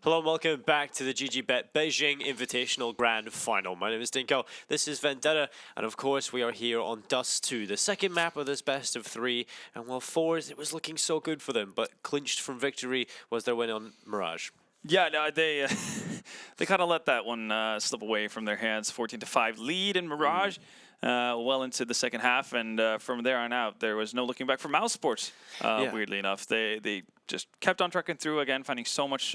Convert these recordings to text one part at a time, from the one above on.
Hello and welcome back to the GG.Bet Beijing Invitational Grand Final. My name is Dinko, this is Vendetta, and of course we are here on Dust 2, the second map of this best of 3. And while forZe, it was looking so good for them, but clinched from victory was their win on Mirage. Yeah, no, they they kind of let that one slip away from their hands. 14-5 lead in Mirage, well into the second half, and from there on out, there was no looking back for mousesports. Weirdly enough, they just kept on trucking through again, finding so much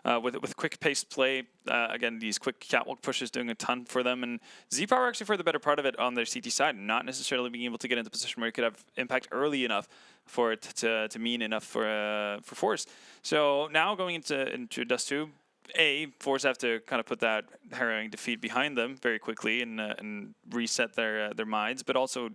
with quick-paced play. Again, these quick catwalk pushes doing a ton for them, and Z-Power actually for the better part of it on their CT side, not necessarily being able to get into a position where it could have impact early enough for it to mean enough for forZe. So now going into Dust 2, forZe have to kind of put that harrowing defeat behind them very quickly and reset their minds, but also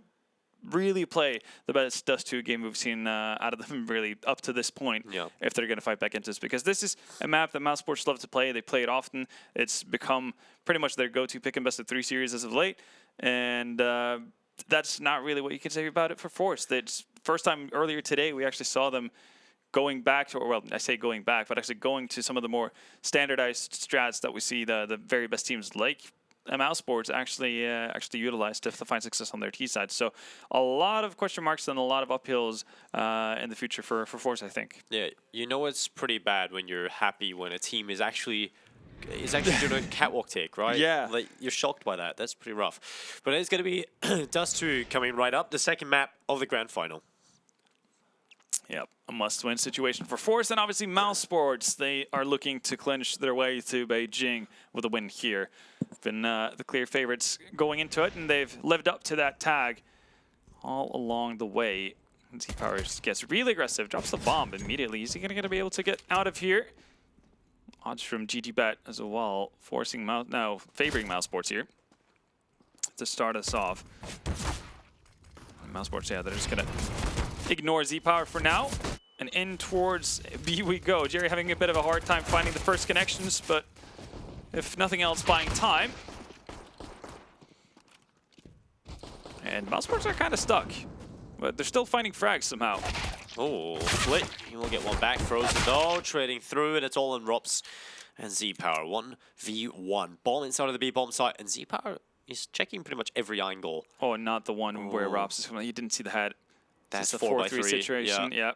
really play the best Dust 2 game we've seen out of them really up to this point if they're going to fight back into this. Because this is a map that mousesports love to play. They play it often. It's become pretty much their go-to pick and best of 3 series as of late. And that's not really what you can say about it for forZe. It's first time earlier today we actually saw them going back to, well, I say going back, but actually going to some of the more standardized strats that we see the very best teams like mousesports actually utilized to find success on their T side. So a lot of question marks and a lot of uphills in the future for forZe, I think. Yeah, you know it's pretty bad when you're happy when a team is actually doing a catwalk take, right? Yeah. Like, you're shocked by that. That's pretty rough. But it's going to be Dust 2 coming right up, the second map of the grand final. Yep, a must-win situation for forZe, and obviously mousesports. They are looking to clinch their way to Beijing with a win here. Been the clear favorites going into it, and they've lived up to that tag all along the way. Z-Power gets really aggressive, drops the bomb immediately. Is he going to be able to get out of here? Odds from GG.Bet as well, favoring mousesports here to start us off. Mousesports, yeah, they're just going to ignore Z-Power for now, and in towards B we go. Jerry having a bit of a hard time finding the first connections, but if nothing else, buying time. And mousesports are kind of stuck, but they're still finding frags somehow. Oh, Flit, he will get one back. Frozen though, trading through, and it's all in Rops and Z-Power. 1v1. Bomb inside of the B-bomb site, and Z-Power is checking pretty much every angle. Oh, not the one where Rops is coming. You didn't see the head. That's a 4x3 situation. Yeah.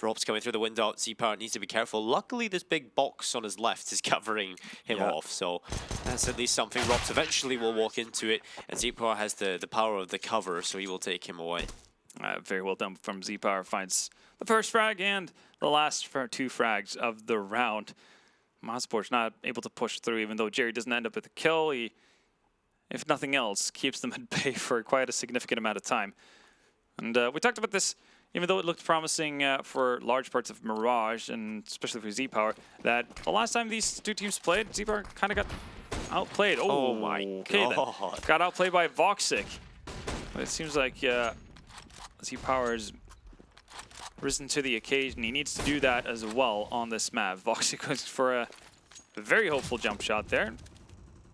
Rops coming through the window. Z-Power needs to be careful. Luckily, this big box on his left is covering him off, so that's at least something. Rops eventually will walk into it, and Z-Power has the power of the cover, so he will take him away. Very well done from Z-Power. Finds the first frag and the last 2 frags of the round. mousesports not able to push through, even though Jerry doesn't end up with a kill. He, if nothing else, keeps them at bay for quite a significant amount of time. And we talked about this, even though it looked promising for large parts of Mirage, and especially for Z-Power, that the last time these 2 teams played, Z-Power kind of got outplayed. Oh my god. Got outplayed by voxic. But it seems like Z-Power has risen to the occasion. He needs to do that as well on this map. voxic goes for a very hopeful jump shot there.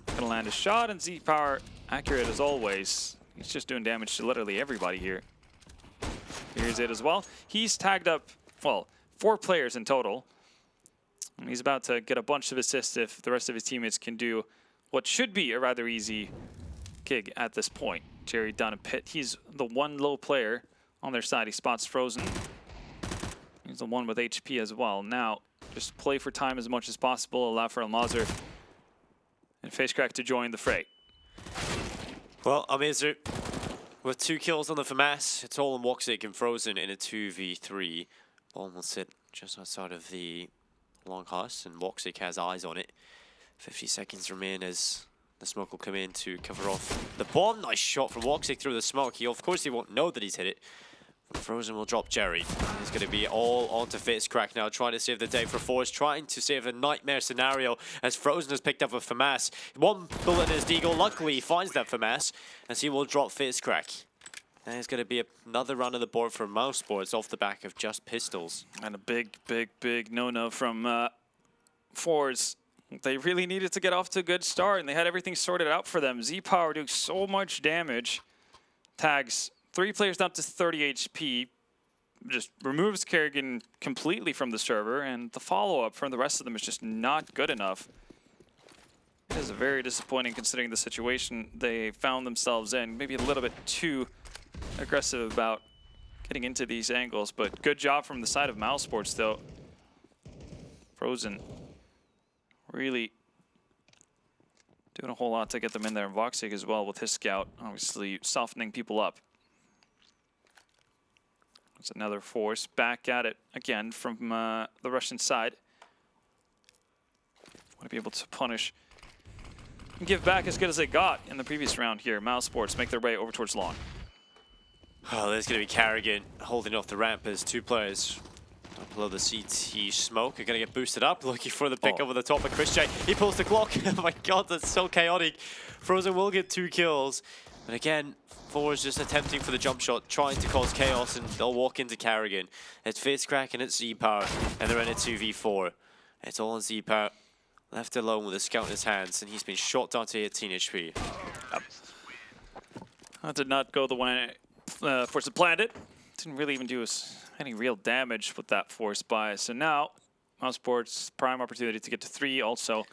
Gonna land a shot, and Z-Power accurate as always. He's just doing damage to literally everybody here. Here's it as well. He's tagged up, well, 4 players in total. And he's about to get a bunch of assists if the rest of his teammates can do what should be a rather easy gig at this point. Jerry down a pit. He's the one low player on their side. He spots Frozen. He's the one with HP as well. Now, just play for time as much as possible. Allow for Almazer and FaceCrack to join the fray. Well, Almazer with 2 kills on the FAMAS. It's all on voxic and Frozen in a 2v3. Bomb will sit just outside of the longhouse, and voxic has eyes on it. 50 seconds remain as the smoke will come in to cover off the bomb. Nice shot from voxic through the smoke. Of course, he won't know that he's hit it. But Frozen will drop Jerry. He's going to be all onto FaceCrack now, trying to save the day for forZe, trying to save a nightmare scenario as Frozen has picked up a FAMAS. 1 bullet in his deagle. Luckily, he finds that FAMAS as he will drop FaceCrack. And it's going to be another run on the board for mousesports off the back of just pistols. And a big no-no from forZe. They really needed to get off to a good start, and they had everything sorted out for them. Z-Power doing so much damage. Tags 3 players down to 30 HP. just removes Kerrigan completely from the server, and the follow-up from the rest of them is just not good enough. It is very disappointing considering the situation they found themselves in. Maybe a little bit too aggressive about getting into these angles, but good job from the side of mousesports though. forZe really doing a whole lot to get them in there. And voxig as well with his scout, obviously softening people up. It's another force back at it again from the Russian side. Want to be able to punish and give back as good as they got in the previous round here. mousesports make their way over towards long. Oh, there's going to be Kerrigan holding off the ramp as two players down below the CT smoke are going to get boosted up, looking for the pick over the top of ChrisJ. He pulls the clock. Oh my god, that's so chaotic. forZe will get 2 kills. But again, forZe just attempting for the jump shot, trying to cause chaos, and they'll walk into Kerrigan. It's FaZe and it's Z-Power, and they're in a 2v4. It's all on Z-Power, left alone with a scout in his hands, and he's been shot down to 18 HP. That did not go the way forZe planned it. Didn't really even do us any real damage with that force buy. So now, mousesports prime opportunity to get to 3 also.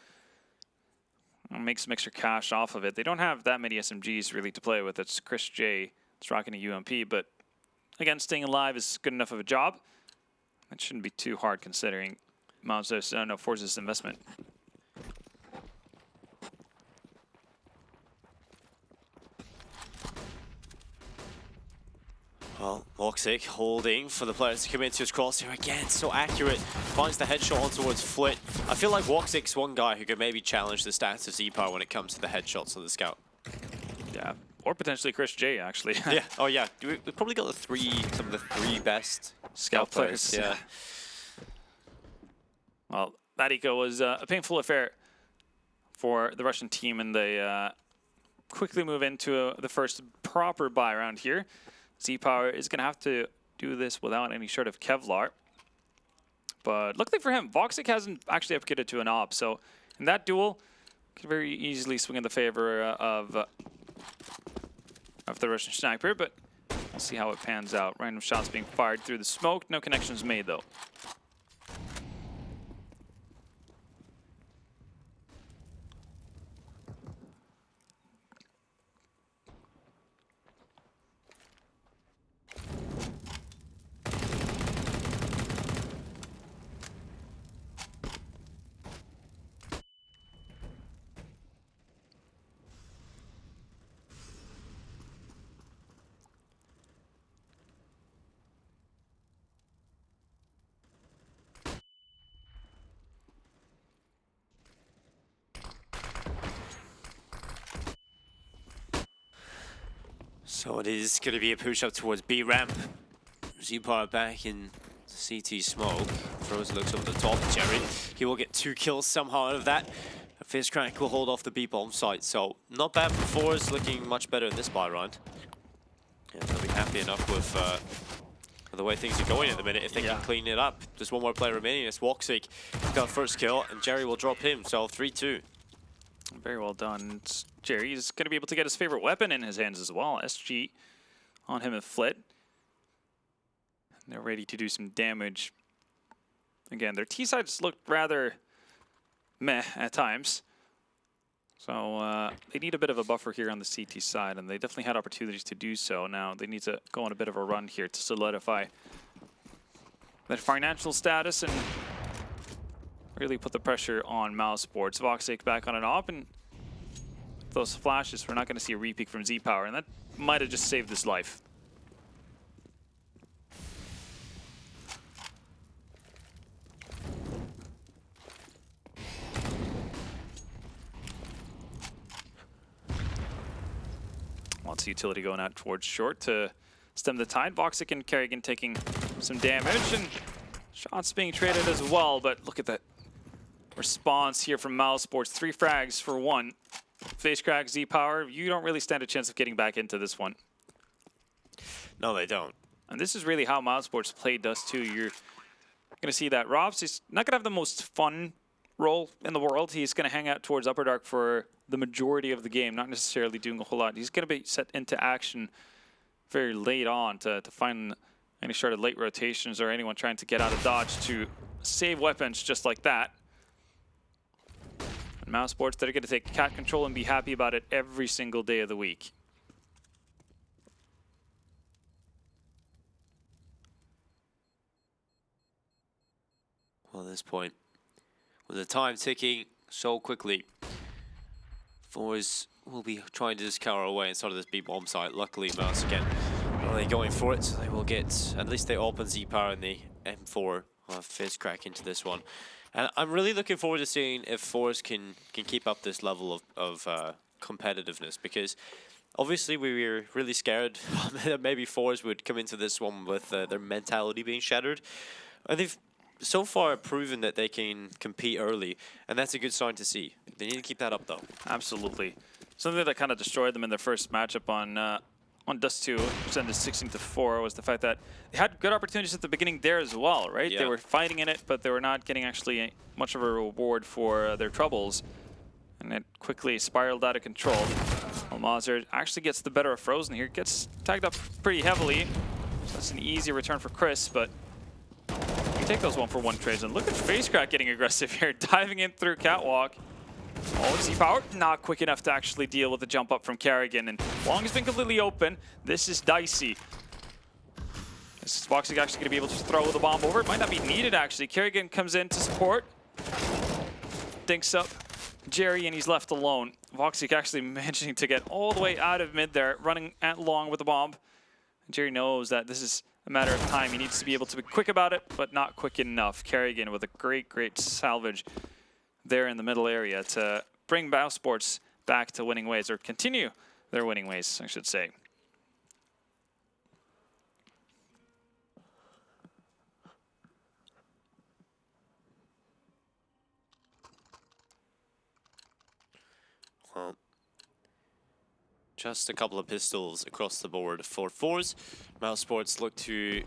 Make some extra cash off of it. They don't have that many SMGs really to play with. It's ChrisJ. It's rocking a UMP, but again, staying alive is good enough of a job. That shouldn't be too hard considering forZe's investment. Well, voxig holding for the players to come into his crosshair again. So accurate. Finds the headshot on towards Flit. I feel like voxig's one guy who could maybe challenge the stats of Z-Power when it comes to the headshots of the scout. Yeah, or potentially ChrisJ actually. Yeah. Oh yeah. We probably got some of the 3 best scout players. Yeah. Well, that eco was a painful affair for the Russian team, and they quickly move into the first proper buy round here. Z-Power is going to have to do this without any sort of Kevlar. But luckily for him, voxig hasn't actually upgraded to an op. So in that duel, could very easily swing in the favor of the Russian sniper. But we'll see how it pans out. Random shots being fired through the smoke. No connections made, though. So it is going to be a push up towards B ramp. Z-Power back in CT smoke. forZe looks over the top. Jerry, he will get 2 kills somehow out of that. FaZe will hold off the B bomb site. So not bad for forZe, looking much better in this buy round. Yeah, they'll be happy enough with the way things are going at the minute if they can clean it up. Just one more player remaining. It's voxig. He's got first kill, and Jerry will drop him. So 3-2. Very well done. Jerry's going to be able to get his favorite weapon in his hands as well. SG on him and Flit. And they're ready to do some damage. Again, their T-sides look rather meh at times. So they need a bit of a buffer here on the CT side, and they definitely had opportunities to do so. Now they need to go on a bit of a run here to solidify their financial status and really put the pressure on mousesports. voxig back on an op, and those flashes, we're not going to see a repeat from Z-Power, and that might have just saved his life. Lots of utility going out towards short to stem the tide. voxig and Kerrigan taking some damage, and shots being traded as well, but look at that response here from mousesports. 3 frags for 1. FaZe Z-Power, you don't really stand a chance of getting back into this one. No, they don't. And this is really how mousesports play Dust 2. You're going to see that Robs is not going to have the most fun role in the world. He's going to hang out towards Upper Dark for the majority of the game, not necessarily doing a whole lot. He's going to be set into action very late on to find any sort of late rotations or anyone trying to get out of dodge to save weapons just like that. And mousesports, they're going to take cat control and be happy about it every single day of the week. Well, at this point, with the time ticking so quickly, forZe will be trying to just cower away inside of this B-bomb site. Luckily, Mouse again really going for it. So they will get, at least they open Z-Power and the M4 fizz crack into this one. And I'm really looking forward to seeing if forZe can keep up this level of competitiveness, because obviously we were really scared that maybe forZe would come into this one with their mentality being shattered. And they've so far proven that they can compete early, and that's a good sign to see. They need to keep that up, though. Absolutely. Something that kind of destroyed them in their first matchup on Dust 2, which ended 16-4, was the fact that they had good opportunities at the beginning there as well, right? Yeah. They were fighting in it, but they were not getting actually much of a reward for their troubles. And it quickly spiraled out of control. mousesports actually gets the better of forZe here. Gets tagged up pretty heavily. So that's an easy return for Chris, but you take those 1-for-1 trades. And look at FaceCrack getting aggressive here, diving in through Catwalk. Oh, Z-Power not quick enough to actually deal with the jump up from Kerrigan, and Long has been completely open. This is dicey. This is voxic actually going to be able to throw the bomb over. It might not be needed, actually. Kerrigan comes in to support. Dinks up Jerry, and he's left alone. voxic actually managing to get all the way out of mid there, running at Long with the bomb. Jerry knows that this is a matter of time. He needs to be able to be quick about it, but not quick enough. Kerrigan with a great salvage there in the middle area to bring mousesports back to winning ways, or continue their winning ways, I should say. Well, just a couple of pistols across the board for forZe. mousesports look to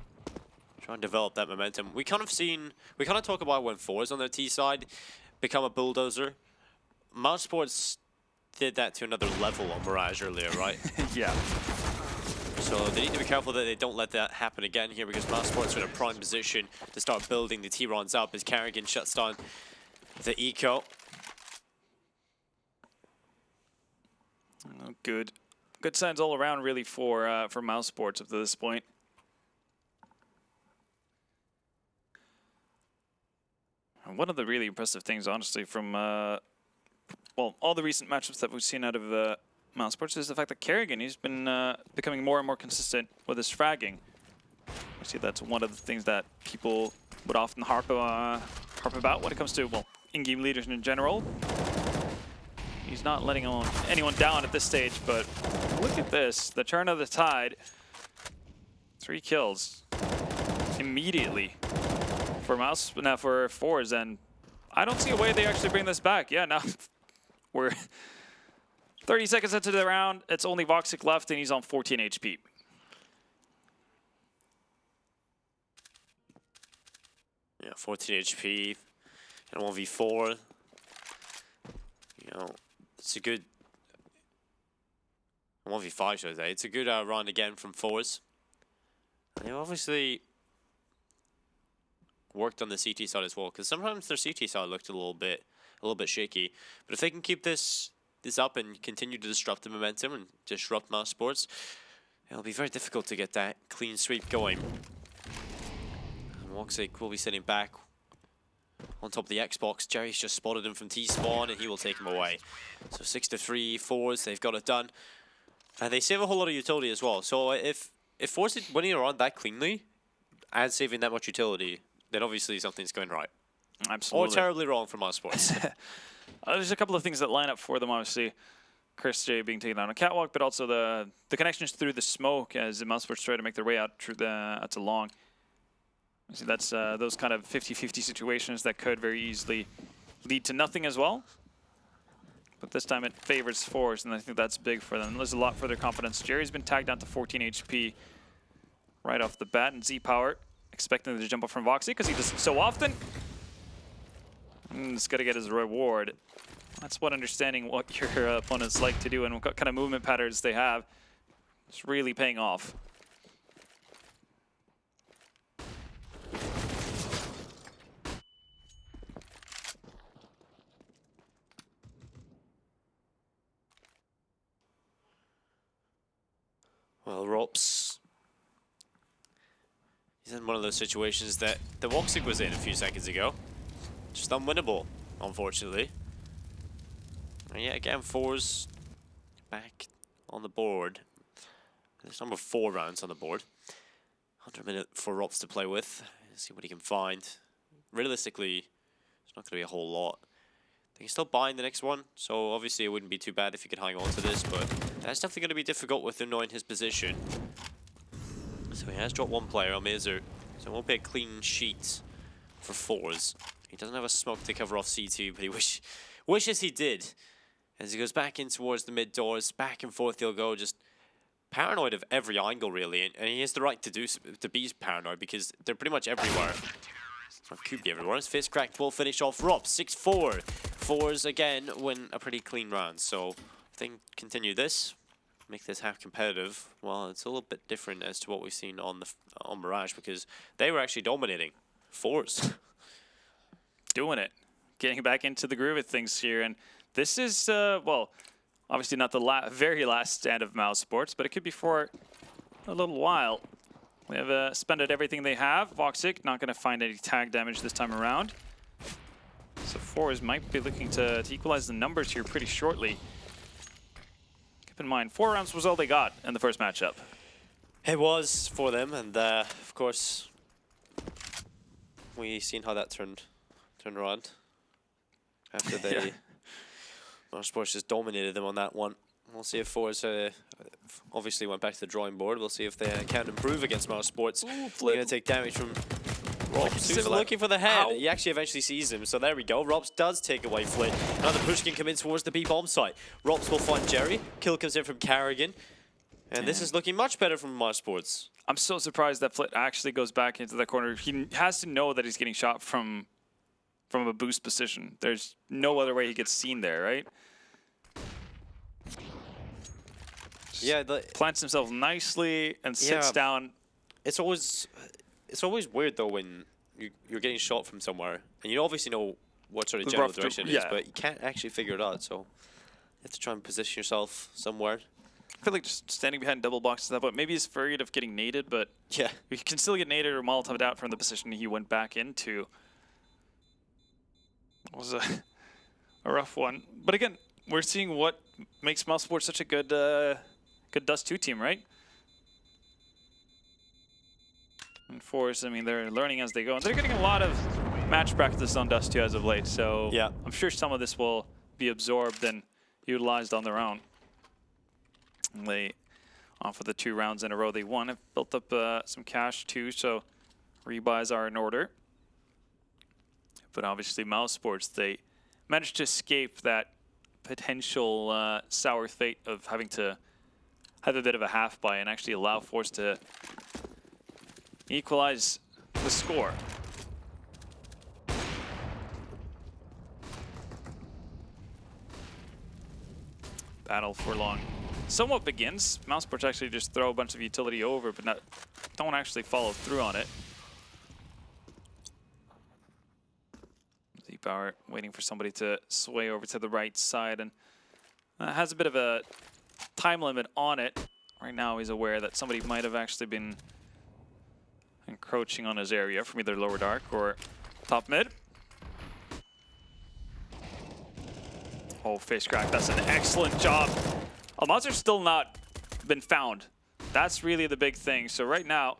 try and develop that momentum. We kind of talk about when forZe on their T side become a bulldozer. mousesports did that to another level on Mirage earlier, right? Yeah. So they need to be careful that they don't let that happen again here, because mousesports are in a prime position to start building the T-Rons up as Kerrigan shuts down the eco. Good signs all around, really, for mousesports up to this point. And one of the really impressive things, honestly, from well, all the recent matchups that we've seen out of mousesports is the fact that Kerrigan, he's been becoming more and more consistent with his fragging. I see that's one of the things that people would often harp about when it comes to, well, in-game leaders in general. He's not letting anyone down at this stage, but look at this, the turn of the tide. 3 kills immediately for forZe, and I don't see a way they actually bring this back. Yeah, now we're 30 seconds into the round. It's only voxic left, and he's on 14 HP. Yeah, 14 HP and 1v4. You know, it's a good 1v5, should I say. It's a good run again from forZe. They obviously worked on the CT side as well, because sometimes their CT side looked a little bit shaky. But if they can keep this up and continue to disrupt the momentum and disrupt mousesports, it'll be very difficult to get that clean sweep going. And voxic will be sitting back on top of the Xbox. Jerry's just spotted him from T-spawn, and he will take him away. So 6-3 forZe, they've got it done. And they save a whole lot of utility as well. So if forZe is winning around that cleanly and saving that much utility, then obviously something's going right. Absolutely. Or terribly wrong for mousesports. There's a couple of things that line up for them, obviously. Chris J being taken down on Catwalk, but also the connections through the smoke as the mousesports try to make their way out to Long. See, that's those kind of 50-50 situations that could very easily lead to nothing as well. But this time it favors forZe, and I think that's big for them. There's a lot for their confidence. Jerry's been tagged down to 14 HP right off the bat, and Z-Power expecting to jump up from voxic because he does it so often. He's got to get his reward. That's what understanding what your opponents like to do and what kind of movement patterns they have. It's really paying off. Well, Rops, he's in one of those situations that the voxic was in a few seconds ago. Just unwinnable, unfortunately. And yeah, again, forZe back on the board. There's number 4 rounds on the board. 100 minutes for Rops to play with. See what he can find. Realistically, it's not going to be a whole lot. They can still buy in the next one, so obviously it wouldn't be too bad if he could hang on to this, but that's definitely going to be difficult with him knowing his position. So he has dropped 1 player on Mizu, so it won't be a clean sheet for forZe. He doesn't have a smoke to cover off C2, but he wishes he did. As he goes back in towards the mid doors, back and forth he'll go, just paranoid of every angle really, and he has the right to be paranoid because they're pretty much everywhere. Or could be everywhere. His fist cracked will finish off Rops 6-4. forZe again win a pretty clean round, so I think continue this, make this half competitive. Well, it's a little bit different as to what we've seen on Mirage because they were actually dominating forZe. Doing it, getting back into the groove of things here, and this is well, obviously not the very last stand of mousesports, but it could be for a little while. They have spended everything they have. voxic not going to find any tag damage this time around. So forZe might be looking to equalize the numbers here pretty shortly. Keep in mind, 4 rounds was all they got in the first matchup. It was for them, and of course, we seen how that turned around after they mousesports just dominated them on that one. We'll see if forZe obviously went back to the drawing board. We'll see if they can improve against mousesports. They're going to take damage from Rops, who's looking for the head. Ow. He actually eventually sees him, so there we go. Rops does take away Flit. Another push can come in towards the B-bomb site. Rops will find Jerry. Kill comes in from Carrigan. And this is looking much better from mousesports. I'm so surprised that Flit actually goes back into that corner. He has to know that he's getting shot from a boost position. There's no other way he gets seen there, right? Yeah, plants himself nicely and sits down. It's always weird though when you're getting shot from somewhere and you obviously know what sort of general direction it is, but you can't actually figure it out. So you have to try and position yourself somewhere. I feel like just standing behind double boxes at that point. Maybe he's afraid of getting naded, but yeah, you can still get naded or Molotov'd out from the position he went back into. It was a rough one, but again, we're seeing what makes mousesports such a good Dust 2 team, right? And forZe, I mean, they're learning as they go, and they're getting a lot of match practice on Dust 2 as of late, so yeah, I'm sure some of this will be absorbed and utilized on their own. And they, off of the 2 rounds in a row they won, have built up some cash too, so rebuys are in order. But obviously mousesports, they managed to escape that potential sour fate of having to have a bit of a half buy and actually allow forZe to equalize the score. Battle for long somewhat begins. mousesports actually just throw a bunch of utility over, but don't actually follow through on it. Z-Power waiting for somebody to sway over to the right side, and has a bit of a time limit on it. Right now he's aware that somebody might have actually been encroaching on his area from either lower dark or top mid. Oh, face crack, that's an excellent job. Almanzar's still not been found. That's really the big thing. So right now,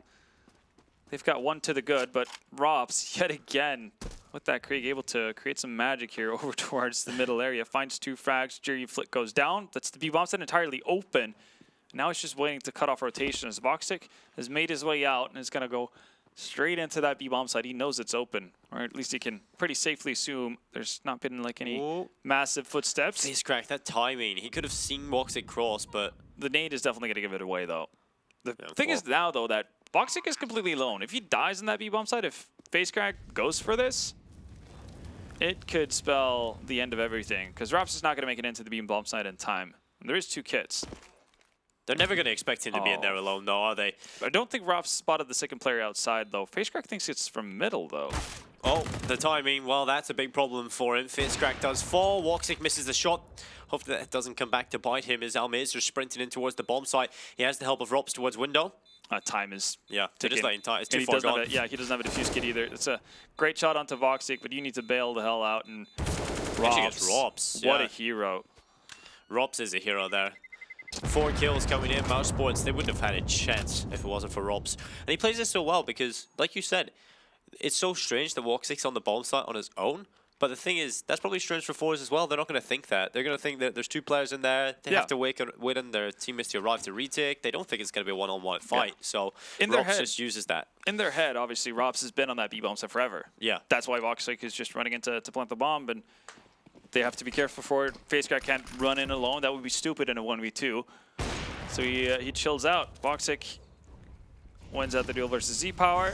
they've got 1 to the good, but Rops, yet again, with that Krieg, able to create some magic here over towards the middle area. Finds 2 frags, Jerry Flit goes down. That's the B-bomb set entirely open. Now he's just waiting to cut off rotation as voxic has made his way out and is going to go straight into that B-bomb side. He knows it's open, or at least he can pretty safely assume there's not been like any massive footsteps. Face crack, that timing. He could have seen voxic cross, but the nade is definitely going to give it away though. The thing is now though that voxic is completely alone. If he dies in that B-bomb side, if face crack goes for this, it could spell the end of everything, because Rops is not going to make it into the B-bomb side in time. And there is 2 kits. They're never going to expect him to be in there alone, though, are they? I don't think Rops spotted the second player outside, though. FaceCrack thinks it's from middle, though. Oh, the timing. Well, that's a big problem for him. FaceCrack does fall. woxic misses the shot. Hopefully that doesn't come back to bite him as Almazer sprinting in towards the bomb site. He has the help of Rops towards window. Time is they're ticking. just letting time. It's too he far doesn't gone. have he doesn't have a defuse kit either. It's a great shot onto voxic, but you need to bail the hell out. And Rops. What a hero. Rops is a hero there. 4 kills coming in. mousesports, they wouldn't have had a chance if it wasn't for Rops. And he plays this so well because, like you said, it's so strange that woxic's on the bomb site on his own. But the thing is, that's probably strange for forZe as well. They're not going to think that. They're going to think that there's 2 players in there. They have to wait on their teammates to arrive to retake. They don't think it's going to be a one-on-one fight. So Rops just uses that. In their head, obviously, Rops has been on that B-bomb set forever. Yeah. That's why voxic is just running in to plant the bomb. And they have to be careful for it. FaceCrack can't run in alone. That would be stupid in a 1v2. So he chills out. voxic wins out the duel versus Z-Power.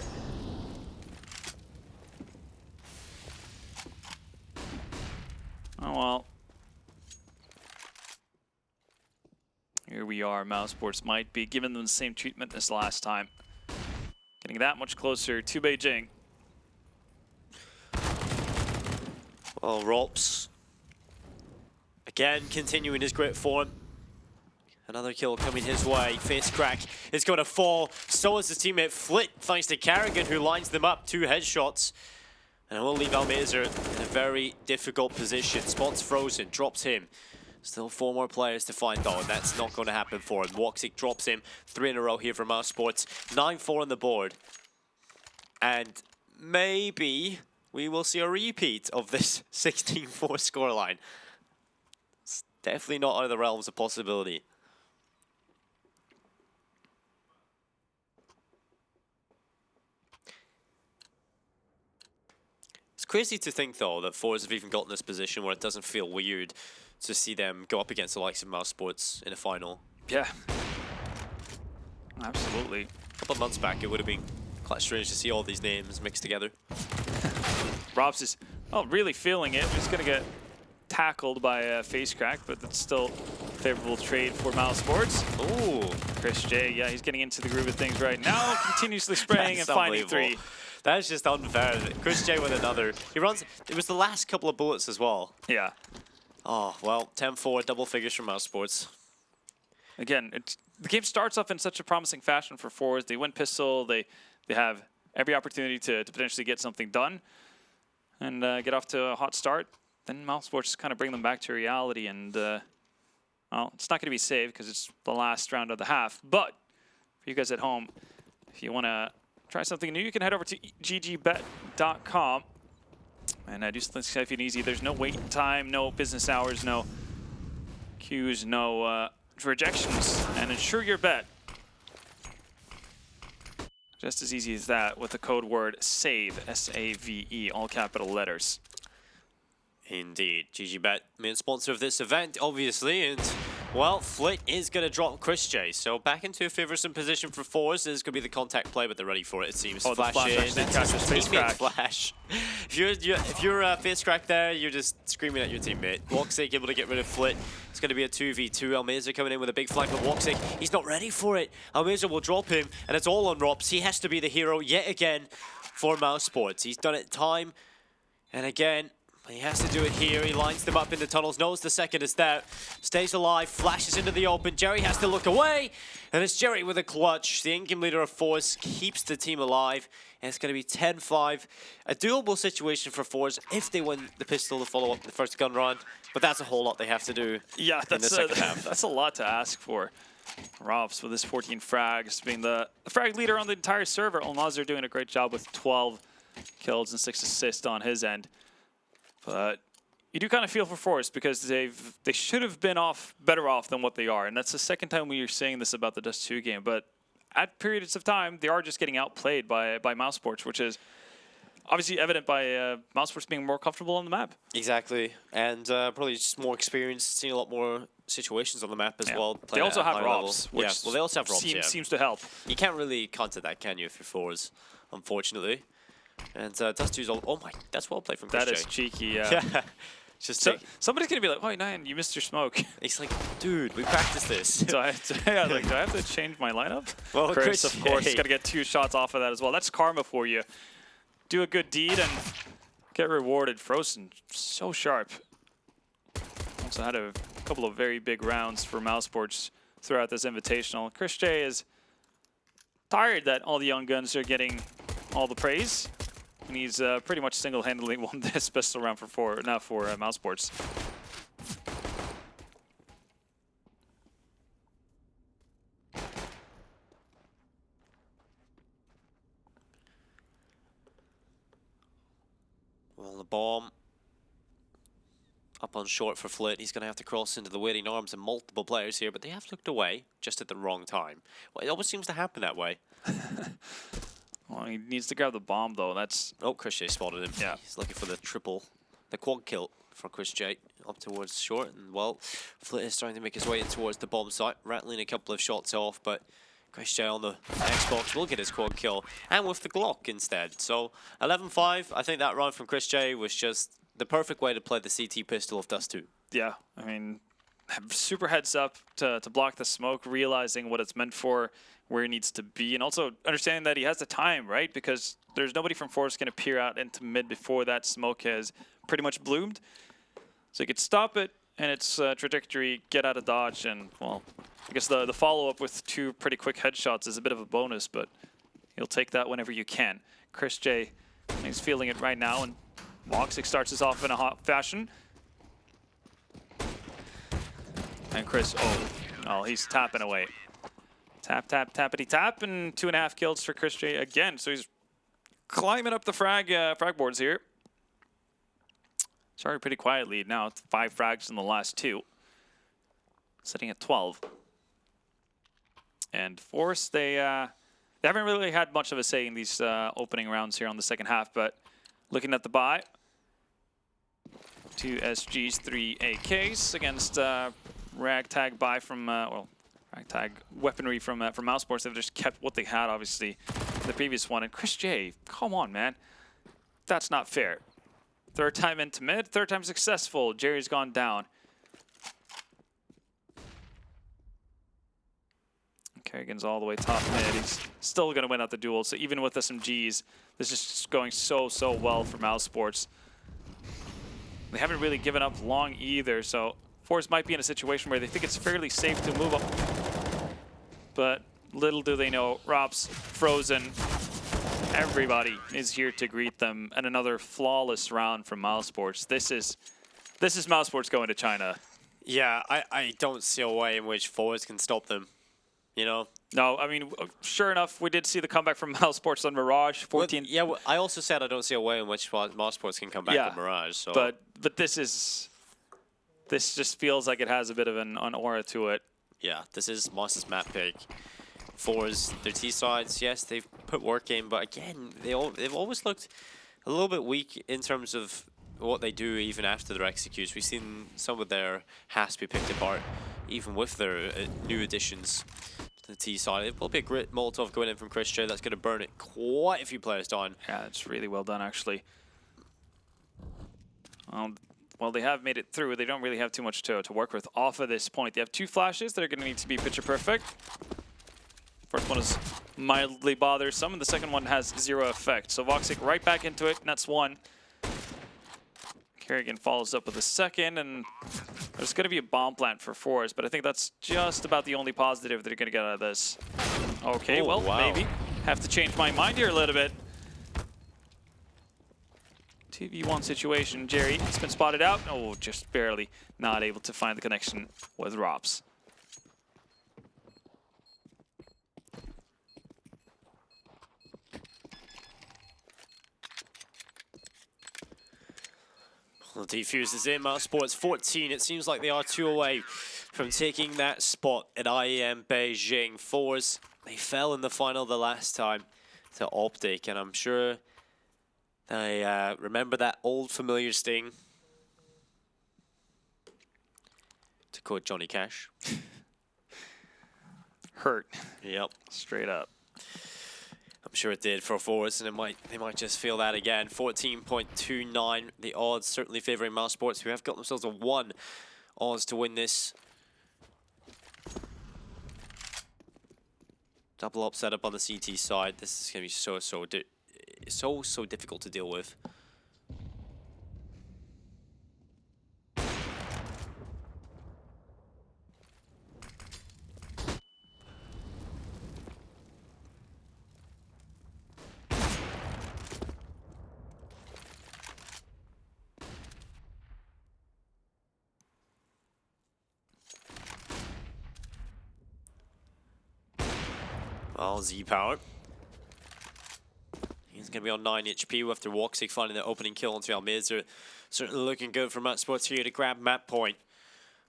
Oh well. Here we are. mousesports might be giving them the same treatment as last time. Getting that much closer to Beijing. Well, Rops again continuing his great form. Another kill coming his way. FaceCrack is going to fall. So is his teammate Flit, thanks to Carrigan, who lines them up 2 headshots. And it will leave Almazer in a very difficult position. Spots frozen, drops him. Still 4 more players to find though, and that's not going to happen for him. woxic drops him. 3 in a row here for mousesports. 9-4 on the board. And maybe we will see a repeat of this 16-4 scoreline. It's definitely not out of the realms of possibility. It's crazy to think, though, that forZe have even gotten this position where it doesn't feel weird to see them go up against the likes of mousesports in a final. Yeah. Absolutely. A couple of months back, it would have been quite strange to see all these names mixed together. Rops is really feeling it. He's going to get tackled by FaceCrack, but that's still a favorable trade for mousesports. Ooh. ChrisJ, yeah, he's getting into the groove of things right now. Continuously spraying and finding 3. That's just unfair. ChrisJ with another. He runs. It was the last couple of bullets as well. Yeah. Oh, well, 10-4, double figures from mousesports. Again, the game starts off in such a promising fashion for forZe. They win pistol. They have every opportunity to potentially get something done and get off to a hot start. Then mousesports kind of bring them back to reality. And, well, it's not going to be saved because it's the last round of the half. But for you guys at home, if you want to try something new, you can head over to GG.Bet.com and do something safe and easy. There's no wait time, no business hours, no queues, no rejections, and ensure your bet. Just as easy as that with the code word SAVE, S-A-V-E, all capital letters. Indeed. GG.Bet, main sponsor of this event, obviously, and, well, Flit is going to drop ChrisJ, so back into a favorsome position for forZe. This is going to be the contact play, but they're ready for it, it seems. Oh, flash the in, FaceCrack. Flash. If you're FaceCrack there, you're just screaming at your teammate. woxic able to get rid of Flit. It's going to be a 2v2. Almazer coming in with a big flank of woxic. He's not ready for it. Almazer will drop him, and it's all on Rops. He has to be the hero yet again for mousesports. He's done it time and again. He has to do it here. He lines them up in the tunnels, knows the second is there, stays alive, flashes into the open. Jerry has to look away, and it's Jerry with a clutch. The in-game leader of forZe keeps the team alive, and it's going to be 10-5. A doable situation for forZe if they win the pistol to follow up the first gun round, but that's a whole lot they have to do in the second half. That's a lot to ask for. Rops with his 14 frags, being the frag leader on the entire server. Almazer doing a great job with 12 kills and 6 assists on his end. But you do kind of feel for forZe because they should have been better off than what they are, and that's the second time we are saying this about the Dust 2 game. But at periods of time, they are just getting outplayed by mousesports, which is obviously evident by mousesports being more comfortable on the map. Exactly, and probably just more experience, seeing a lot more situations on the map as well. They also have Rops, which well, they also have Rops, seems to help. You can't really counter that, can you, if you're forZe, unfortunately. And Dust 2's all, oh my, that's well played from ChrisJ. That is cheeky, yeah. Just somebody's going to be like, oh, man, you missed your smoke. He's like, dude, we practiced this. do I have to change my lineup? Well, Chris, of course, got to get 2 shots off of that as well. That's karma for you. do a good deed and get rewarded. forZe, so sharp. Also had a couple of very big rounds for mousesports throughout this invitational. ChrisJ is tired that all the young guns are getting all the praise, and he's pretty much single-handedly won this pistol round for mousesports. Well, the bomb up on short for Flit. He's going to have to cross into the waiting arms of multiple players here, but they have looked away just at the wrong time. Well, it always seems to happen that way. Well, he needs to grab the bomb, though. That's... Oh, ChrisJ spotted him. Yeah. He's looking for the quad kill for ChrisJ up towards short. And, well, Flit is trying to make his way in towards the bomb site, rattling a couple of shots off, but ChrisJ on the Xbox will get his quad kill, and with the Glock instead. So, 11-5, I think that run from ChrisJ was just the perfect way to play the CT pistol of Dust 2. Yeah, I mean, super heads up to block the smoke, realizing what it's meant for, where he needs to be, and also understanding that he has the time, right? Because there's nobody from forZe going to peer out into mid before that smoke has pretty much bloomed. So he could stop it and its trajectory, get out of dodge, and, well, I guess the follow-up with 2 pretty quick headshots is a bit of a bonus, but you'll take that whenever you can. ChrisJ, he's feeling it right now, and woxic starts us off in a hot fashion. And Chris, oh, he's tapping away. Tap, tap, tappity tap, and 2.5 kills for ChrisJ again. So he's climbing up the frag boards here. Started pretty quiet lead now. It's 5 frags in the last 2. Sitting at 12. And forZe, they haven't really had much of a say in these opening rounds here on the second half, but looking at the buy, 2 SGs, 3 AKs against ragtag buy from, ragtag weaponry from mousesports. They've just kept what they had, obviously, the previous one. And ChrisJ, come on, man. That's not fair. 3rd time into mid, 3rd time successful. Jerry's gone down. Kerrigan's all the way top mid. He's still going to win out the duel. So even with SMGs, this is just going so well for mousesports. They haven't really given up long either, so forZe might be in a situation where they think it's fairly safe to move up. But little do they know, Rops, Frozen, everybody is here to greet them, and another flawless round from mousesports. This is mousesports going to China. Yeah, I don't see a way in which forZe can stop them. You know? No, I mean, sure enough, we did see the comeback from mousesports on Mirage. 14. Well, yeah, well, I also said I don't see a way in which mousesports can come back with Mirage. So. But this just feels like it has a bit of an aura to it. Yeah, this is Moss's map pick. forZe, their T sides, yes, they've put work in, but again, they've always looked a little bit weak in terms of what they do even after their executes. We've seen some of their has be picked apart, even with their new additions to the T side. It will be a great Molotov going in from ChrisJ. That's going to burn it quite a few players down. Yeah, it's really well done, actually. Well, they have made it through. They don't really have too much to work with off of this point. They have 2 flashes that are going to need to be picture perfect. First one is mildly bothersome, and the second one has 0 effect. So woxic right back into it, and that's 1. Kerrigan follows up with a second, and there's going to be a bomb plant for forZe, but I think that's just about the only positive they're going to get out of this. Okay, well, maybe. Have to change my mind here a little bit. 2v1 situation. Jerry has been spotted out. Oh, just barely not able to find the connection with Rops. Well, defuse is in. mousesports 14. It seems like they are 2 away from taking that spot at IEM Beijing. forZe, they fell in the final the last time to Optic, and I'm sure they remember that old familiar sting. To quote Johnny Cash. Hurt. Yep. Straight up. I'm sure it did for forZe, and they might just feel that again. 14.29, the odds certainly favoring mousesports, who have got themselves a 1 odds to win this. Double up setup on the CT side. This is going to be so so difficult to deal with. Well, Z Power. He's going to be on 9 HP after woxic finding the opening kill onto Almirza. Certainly looking good for mousesports here to grab map point.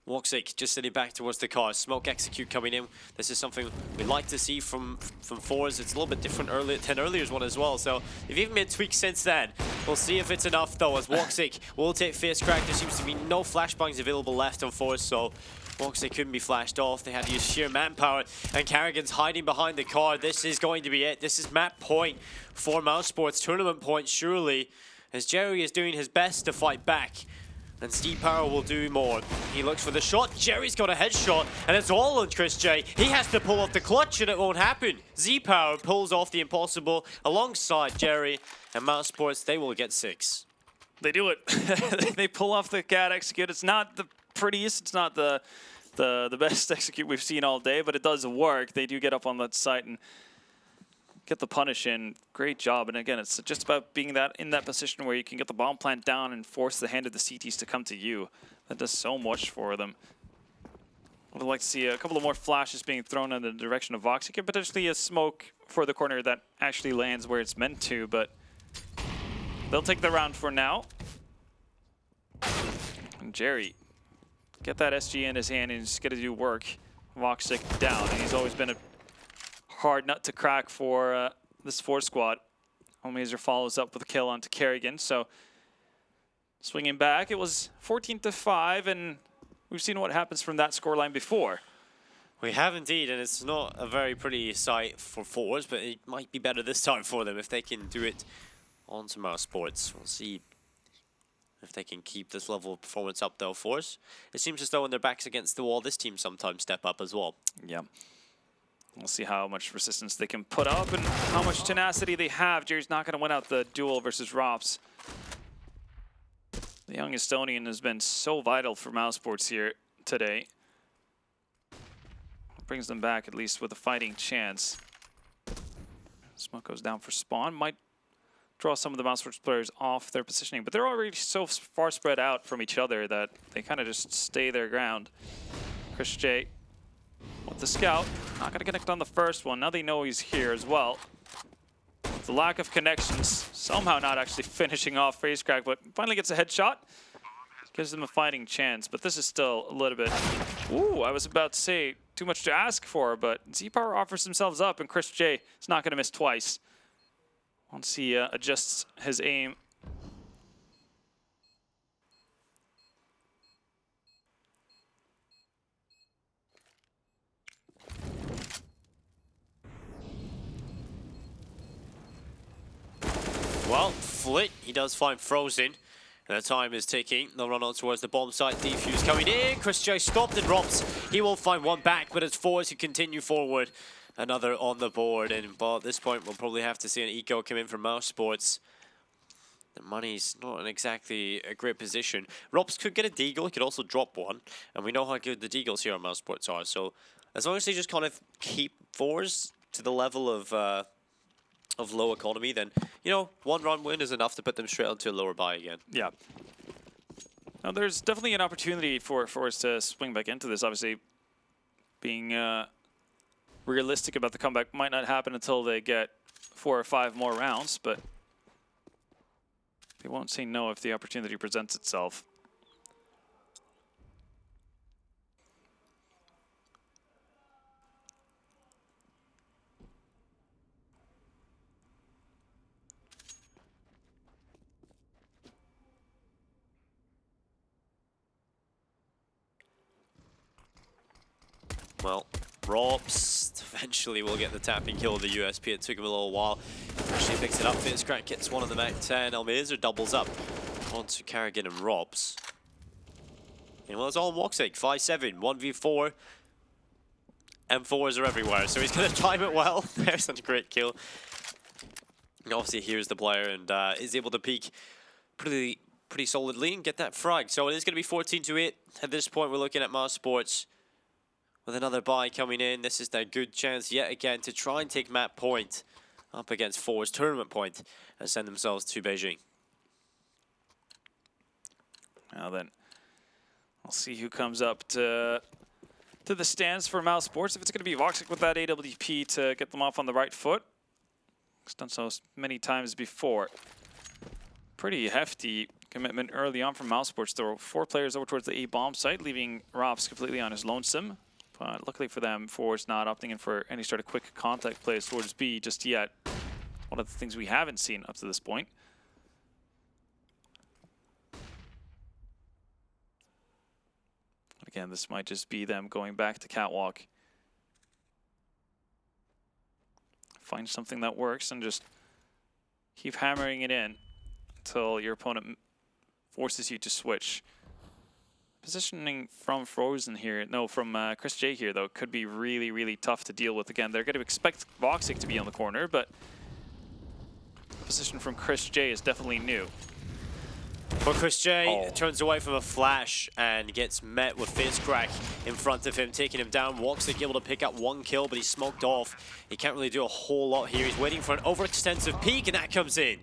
woxic just sitting back towards the car. Smoke execute coming in. This is something we like to see from forZe. It's a little bit different than earlier's one as well. So they've even made tweaks since then. We'll see if it's enough though, as woxic will take face crack. There seems to be no flashbangs available left on forZe, so woxic couldn't be flashed off. They had to use sheer manpower, and Carrigan's hiding behind the car. This is going to be it. This is map point for mousesports, tournament point surely, as Jerry is doing his best to fight back. And Steve Power will do more. He looks for the shot. Jerry's got a headshot, and it's all on Chris J. He has to pull off the clutch, and it won't happen. Z Power pulls off the impossible alongside Jerry, and mousesports, they will get 6. They do it. They pull off the cat execute. It's not the prettiest. It's not the best execute we've seen all day, but it does work. They do get up on that site and get the punish in. Great job. And again, it's just about being in that position where you can get the bomb plant down and force the hand of the CTs to come to you. That does so much for them. I would like to see a couple of more flashes being thrown in the direction of voxic, and potentially a smoke for the corner that actually lands where it's meant to, but they'll take the round for now. And Jerry, get that SG in his hand and he's got to do work. voxic down, and he's always been a hard nut to crack for this forZe squad. Almirza follows up with a kill onto Carrigan, so swinging back, it was 14-5, and we've seen what happens from that scoreline before. We have indeed, and it's not a very pretty sight for forZe, but it might be better this time for them if they can do it onto mousesports. We'll see if they can keep this level of performance up though. forZe, it seems as though when their back's against the wall, this team sometimes step up as well. Yeah. We'll see how much resistance they can put up and how much tenacity they have. Jerry's not going to win out the duel versus Rops. The young Estonian has been so vital for mousesports here today. Brings them back at least with a fighting chance. Smoke goes down for spawn. Might draw some of the mousesports players off their positioning, but they're already so far spread out from each other that they kind of just stay their ground. Chris J with the scout, not going to connect on the first one. Now they know he's here as well. The lack of connections, somehow not actually finishing off face crack, but finally gets a headshot. Gives them a fighting chance, but this is still a little bit... Ooh, I was about to say too much to ask for, but Z-Power offers themselves up, and Chris J is not going to miss twice. Once he adjusts his aim. Well, Flit, he does find forZe. And the time is ticking. They'll run on towards the bomb site. Defuse coming in. Chris J stopped and drops. He will find one back, but it's forZe who continue forward. Another on the board. And well, at this point, we'll probably have to see an eco come in from mousesports. The money's not in exactly a great position. Rops could get a deagle. He could also drop one. And we know how good the deagles here on mousesports are. So as long as they just kind of keep forZe to the level of low economy, then, you know, one run win is enough to put them straight onto a lower buy again. Yeah. Now, there's definitely an opportunity for us to swing back into this. Obviously, being realistic about the comeback might not happen until they get 4 or 5 more rounds, but they won't say no if the opportunity presents itself. Well, Rops eventually will get the tapping kill of the USP. It took him a little while. Actually picks it up. Fitzcrack gets one of the Mac 10. Almirza doubles up onto Carrigan and Rops. And well, it's all woxic. 5-7, 1v4. M4s are everywhere, so he's going to time it well. There's such a great kill. And obviously, here's the player and is able to peek pretty solidly and get that frag. So it is going to be 14-8. At this point, we're looking at mousesports with another buy coming in. This is their good chance yet again to try and take map point up against forZe tournament point and send themselves to Beijing. Now then, we'll see who comes up to the stands for mousesports. If it's going to be voxic with that AWP to get them off on the right foot. He's done so many times before. Pretty hefty commitment early on from mousesports. There were 4 players over towards the A-bomb site, leaving Robs completely on his lonesome. But luckily for them, forZe not opting in for any sort of quick contact plays towards B just yet. One of the things we haven't seen up to this point. Again, this might just be them going back to catwalk. Find something that works and just keep hammering it in until your opponent forces you to switch. Positioning from Frozen here, no, from Chris J here, though, could be really, really tough to deal with. Again, they're going to expect voxic to be on the corner, but the position from Chris J is definitely new. But Chris J turns away from a flash and gets met with face crack in front of him, taking him down. woxic able to pick up 1 kill, but he's smoked off. He can't really do a whole lot here. He's waiting for an overextensive peek, and that comes in.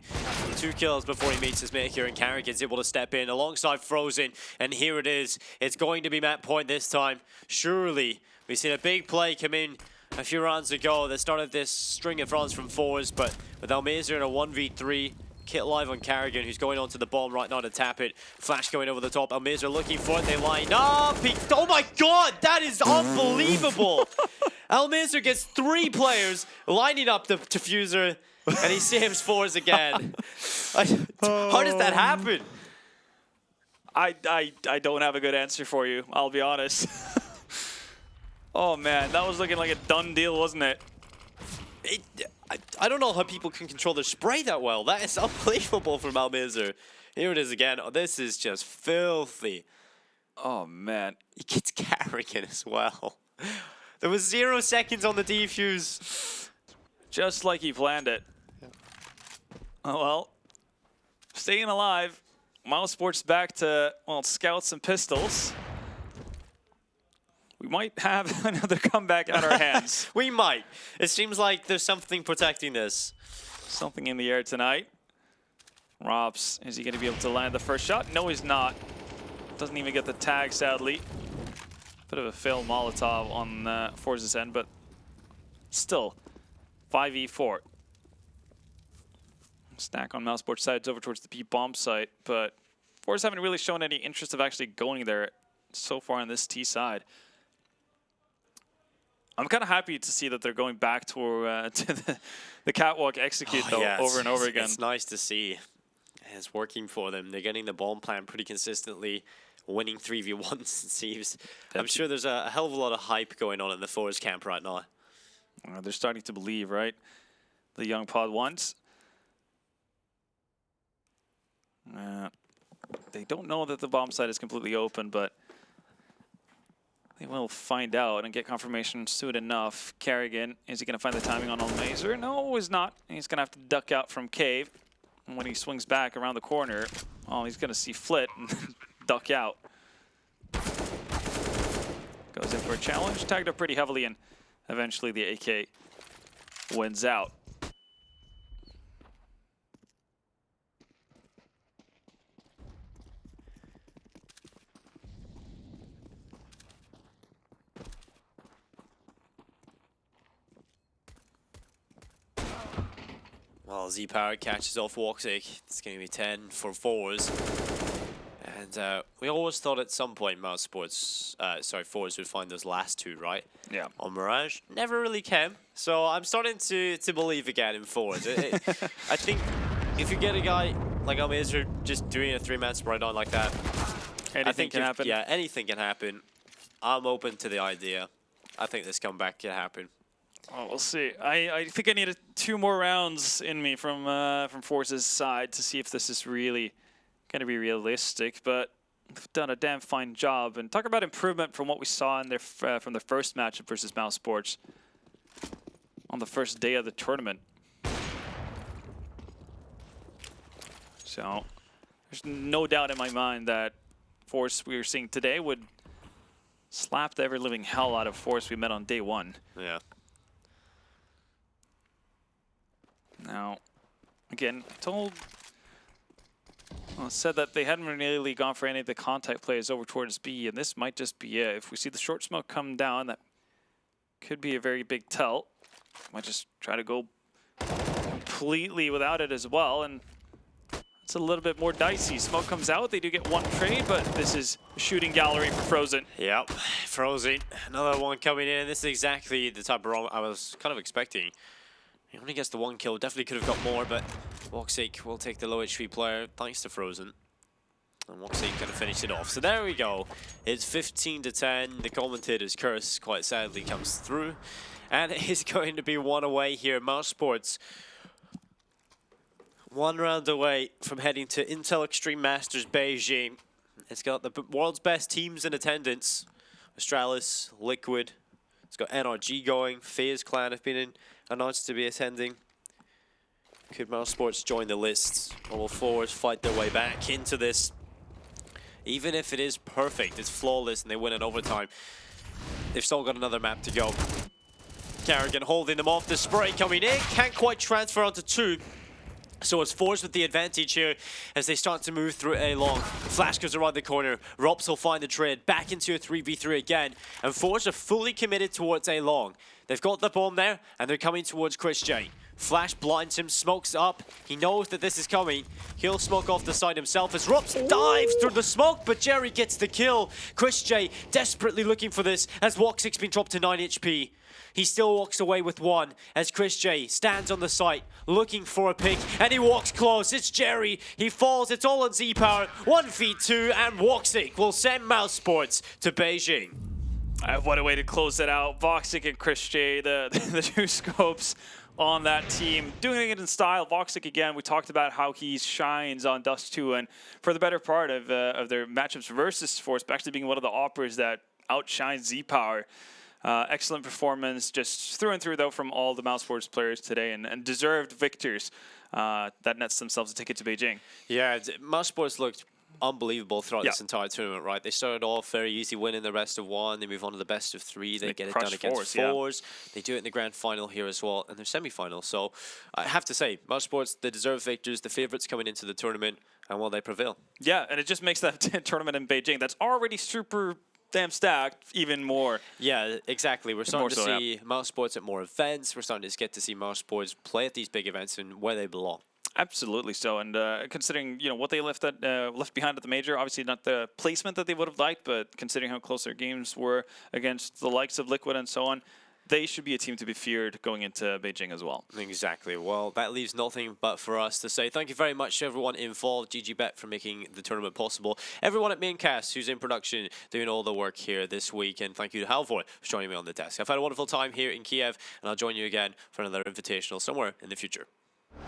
2 kills before he meets his mate here, and Carrigan's able to step in alongside Frozen. And here it is. It's going to be map point this time. Surely. We've seen a big play come in a few rounds ago that started this string of runs from forZe, but with Almazer in a 1v3, Kit live on Carrigan, who's going onto the bomb right now to tap it. Flash going over the top. Almazer looking for it. They line up. Oh my god, that is unbelievable. Almazer gets 3 players lining up the diffuser, and he saves forZe again. How does that happen? I don't have a good answer for you, I'll be honest. Oh man, that was looking like a done deal, wasn't it? I don't know how people can control their spray that well. That is unbelievable from Almazer. Here it is again. Oh, this is just filthy. Oh, man. He gets Carrigan as well. There was 0 seconds on the defuse. Just like he planned it. Yeah. Oh, well. Staying alive. mousesports back to, well, scouts and pistols. We might have another comeback at our hands. We might. It seems like there's something protecting this. Something in the air tonight. Robs, is he going to be able to land the first shot? No, he's not. Doesn't even get the tag, sadly. Bit of a failed Molotov on forZe's end, but still, 5v4. Stack on mousesports sides over towards the B-bomb site, but forZe haven't really shown any interest of actually going there so far on this T side. I'm kind of happy to see that they're going back to the catwalk execute, though, yeah, over and over again. It's nice to see. It's working for them. They're getting the bomb plan pretty consistently, winning 3v1s, it seems. I'm sure there's a hell of a lot of hype going on in the forZe camp right now. They're starting to believe, right? The young pod wants. They don't know that the bomb site is completely open, but they will find out and get confirmation soon enough. Carrigan, is he going to find the timing on Almazer? No, he's not. He's going to have to duck out from cave. And when he swings back around the corner, oh, he's going to see Flit and duck out. Goes in for a challenge, tagged up pretty heavily, and eventually the AK wins out. Well, Z-Power catches off woxic. It's going to be 10 for forZe. And we always thought at some point mousesports, forZe would find those last 2, right? Yeah. On Mirage. Never really came. So I'm starting to believe again in forZe. I think if you get a guy like Almazer just doing a 3-man sprite on like that, anything can happen. Yeah, anything can happen. I'm open to the idea. I think this comeback can happen. Oh, we'll see. I think I need 2 more rounds in me from forZe's side to see if this is really going to be realistic. But they've done a damn fine job. And talk about improvement from what we saw in their from their first matchup versus mousesports on the first day of the tournament. So there's no doubt in my mind that forZe we are seeing today would slap the ever-living hell out of forZe we met on day one. Yeah. Now, again, said that they hadn't really gone for any of the contact plays over towards B, and this might just be it. If we see the short smoke come down, that could be a very big tell. Might just try to go completely without it as well, and it's a little bit more dicey. Smoke comes out, they do get one trade, but this is a shooting gallery for forZe. Yep, forZe, another one coming in. This is exactly the type of role I was kind of expecting. He only gets the one kill, definitely could have got more, but forZe will take the low HP player thanks to forZe. And forZe going to finish it off. So there we go. It's 15-10. The commentator's curse, quite sadly, comes through. And it is going to be one away here. mousesports, one round away from heading to Intel Extreme Masters Beijing. It's got the world's best teams in attendance. Astralis, Liquid. It's got NRG going. FaZe Clan have been announced to be attending. Could mousesports join the list? Or will forZe fight their way back into this? Even if it is perfect, it's flawless, and they win in overtime, they've still got another map to go. Carrigan holding them off. The spray coming in. Can't quite transfer onto 2. So it's forZe with the advantage here as they start to move through A long. Flash goes around the corner. Rops will find the trade. Back into a 3v3 again. And forZe are fully committed towards A long. They've got the bomb there, and they're coming towards chrisJ. Flash blinds him, smokes up. He knows that this is coming. He'll smoke off the side himself as Rops dives through the smoke, but Jerry gets the kill. chrisJ desperately looking for this as woxic's been dropped to 9 HP. He still walks away with 1 as chrisJ stands on the site looking for a pick, and he walks close. It's Jerry. He falls. It's all on Z-Power. 1v2, and woxic will send mousesports to Beijing. What a way to close it out. voxic and chrisJ, the two scopes on that team, doing it in style. voxic again, we talked about how he shines on Dust 2, and for the better part of their matchups versus forZe, actually being one of the operas that outshines Z-Power. Excellent performance, just through and through, though, from all the mousesports players today, and deserved victors that nets themselves a ticket to Beijing. Yeah, mousesports looked unbelievable throughout this entire tournament, right? They started off very easy, winning the rest of 1. They move on to the best of 3. They get it done against forZe. They do it in the grand final here as well, and their semi-final. So I have to say, mousesports, they deserve victors, the favorites coming into the tournament, and will they prevail? Yeah, and it just makes that tournament in Beijing that's already super damn stacked even more. Yeah, exactly. We're starting to see mousesports at more events. We're starting to get to see mousesports play at these big events and where they belong. Absolutely so, and considering what they left behind at the major, obviously not the placement that they would have liked, but considering how close their games were against the likes of Liquid and so on, they should be a team to be feared going into Beijing as well. Exactly. Well, that leaves nothing but for us to say thank you very much to everyone involved, GG.Bet for making the tournament possible, everyone at Maincast who's in production doing all the work here this week, and thank you to Halvor for joining me on the desk. I've had a wonderful time here in Kiev, and I'll join you again for another Invitational somewhere in the future.